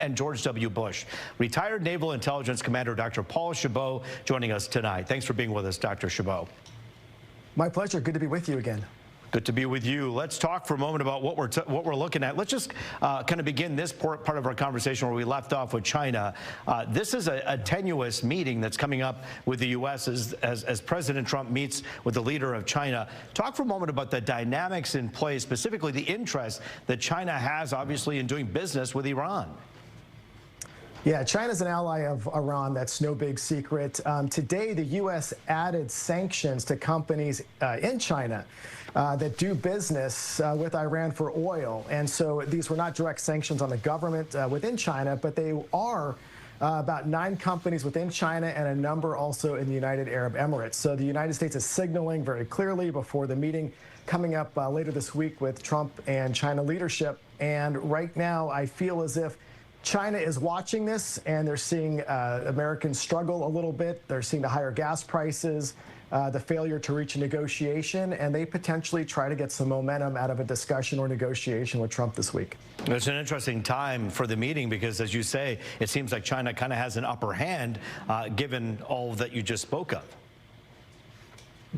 and George W. Bush. Retired Naval Intelligence Commander Dr. Paul Chabot joining us tonight. Thanks for being with us, Dr. Chabot. My pleasure. Good to be with you again. Good to be with you. Let's talk for a moment about what we're looking at. Let's just kind of begin this part of our conversation where we left off with China. This is a tenuous meeting that's coming up with the U.S. as President Trump meets with the leader of China. Talk for a moment about the dynamics in play, specifically the interest that China has, obviously, in doing business with Iran. Yeah, China's an ally of Iran. That's no big secret. Today, the U.S. added sanctions to companies in China that do business with Iran for oil. And so these were not direct sanctions on the government within China, but they are about 9 companies within China and a number also in the United Arab Emirates. So the United States is signaling very clearly before the meeting coming up later this week with Trump and China leadership. And right now, I feel as if China is watching this, and they're seeing Americans struggle a little bit. They're seeing the higher gas prices, the failure to reach a negotiation, and they potentially try to get some momentum out of a discussion or negotiation with Trump this week. It's an interesting time for the meeting because, as you say, it seems like China kind of has an upper hand given all that you just spoke of.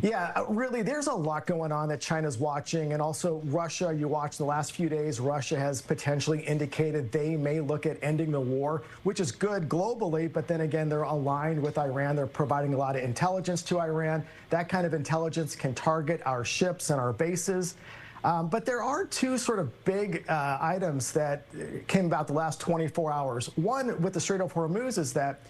Yeah, really, there's a lot going on that China's watching, and also Russia. You watch the last few days, Russia has potentially indicated they may look at ending the war, which is good globally, but then again, they're aligned with Iran. They're providing a lot of intelligence to Iran. That kind of intelligence can target our ships and our bases. But there are 2 sort of big items that came about the last 24 hours. One with the Strait of Hormuz is that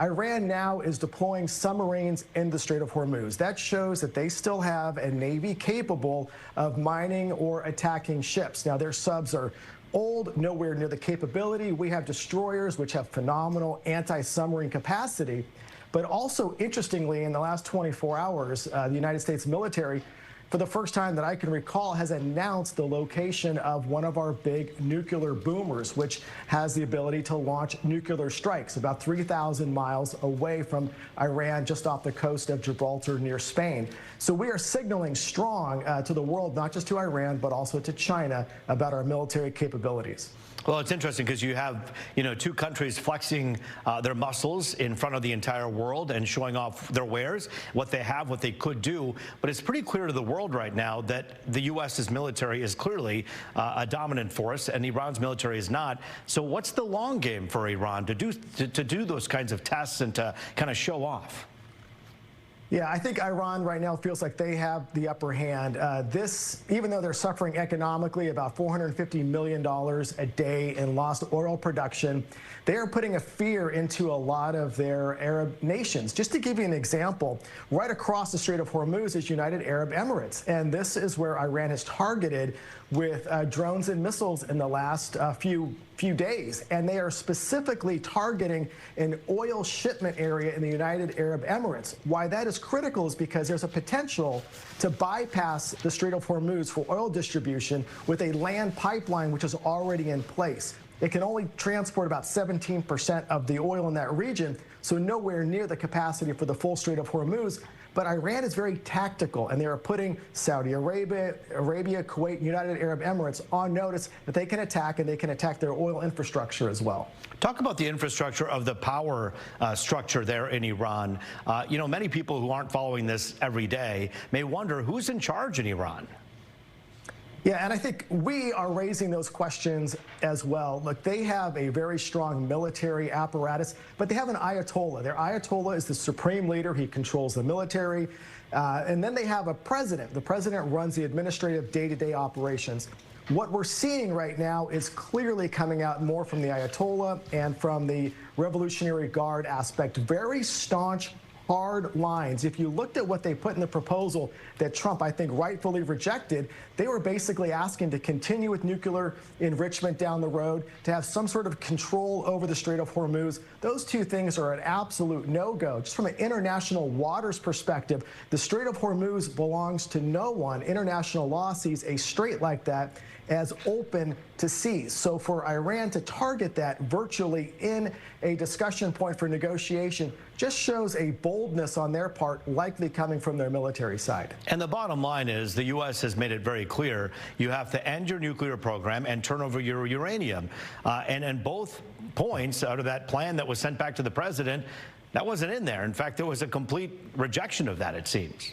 Iran now is deploying submarines in the Strait of Hormuz. That shows that they still have a Navy capable of mining or attacking ships. Now, their subs are old, nowhere near the capability. We have destroyers, which have phenomenal anti-submarine capacity. But also, interestingly, in the last 24 hours, the United States military, for the first time that I can recall, has announced the location of one of our big nuclear boomers, which has the ability to launch nuclear strikes about 3,000 miles away from Iran, just off the coast of Gibraltar near Spain. So we are signaling strong to the world, not just to Iran, but also to China, about our military capabilities. Well, it's interesting because you have, 2 countries flexing their muscles in front of the entire world and showing off their wares, what they have, what they could do. But it's pretty clear to the world right now that the U.S.'s military is clearly a dominant force and Iran's military is not. So what's the long game for Iran to do those kinds of tests and to kind of show off? Yeah, I think Iran right now feels like they have the upper hand. Even though they're suffering economically about $450 million a day in lost oil production, they are putting a fear into a lot of their Arab nations. Just to give you an example, right across the Strait of Hormuz is United Arab Emirates, and this is where Iran has targeted with drones and missiles in the last few days, and they are specifically targeting an oil shipment area in the United Arab Emirates. Why that is critical is because there's a potential to bypass the Strait of Hormuz for oil distribution with a land pipeline which is already in place. It can only transport about 17% of the oil in that region, so nowhere near the capacity for the full Strait of Hormuz. But Iran is very tactical, and they are putting Saudi Arabia, Kuwait, United Arab Emirates on notice that they can attack, and they can attack their oil infrastructure as well. Talk about the infrastructure of the power structure there in Iran. Many people who aren't following this every day may wonder who's in charge in Iran. Yeah, and I think we are raising those questions as well. Look, they have a very strong military apparatus, but they have an Ayatollah. Their Ayatollah is the supreme leader. He controls the military. And then they have a president. The president runs the administrative day-to-day operations. What we're seeing right now is clearly coming out more from the Ayatollah and from the Revolutionary Guard aspect. Very staunch, hard lines. If you looked at what they put in the proposal that Trump, I think, rightfully rejected, they were basically asking to continue with nuclear enrichment down the road, to have some sort of control over the Strait of Hormuz. Those 2 things are an absolute no-go. Just from an international waters perspective, the Strait of Hormuz belongs to no one. International law sees a strait like that as open to seize. So for Iran to target that virtually in a discussion point for negotiation just shows a boldness on their part, likely coming from their military side. And the bottom line is the U.S. has made it very clear you have to end your nuclear program and turn over your uranium. And both points out of that plan that was sent back to the president, that wasn't in there. In fact, there was a complete rejection of that, it seems.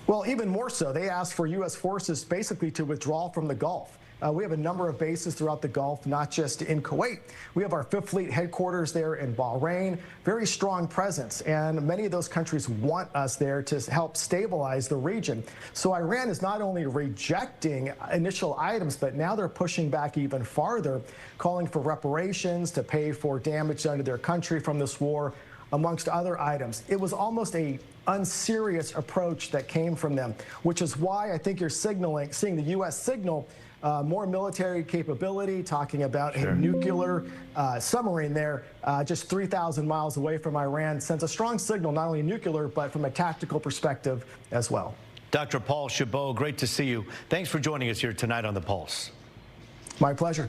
Well, even more so, they asked for U.S. forces basically to withdraw from the Gulf. We have a number of bases throughout the Gulf, not just in Kuwait. We have our Fifth Fleet headquarters there in Bahrain, very strong presence, and many of those countries want us there to help stabilize the region. So Iran is not only rejecting initial items, but now they're pushing back even farther, calling for reparations to pay for damage done to their country from this war, amongst other items. It was almost a unserious approach that came from them, which is why I think you're seeing the U.S. signal more military capability, talking about a nuclear submarine there just 3,000 miles away from Iran, sends a strong signal, not only nuclear, but from a tactical perspective as well. Dr. Paul Chabot, great to see you. Thanks for joining us here tonight on The Pulse. My pleasure.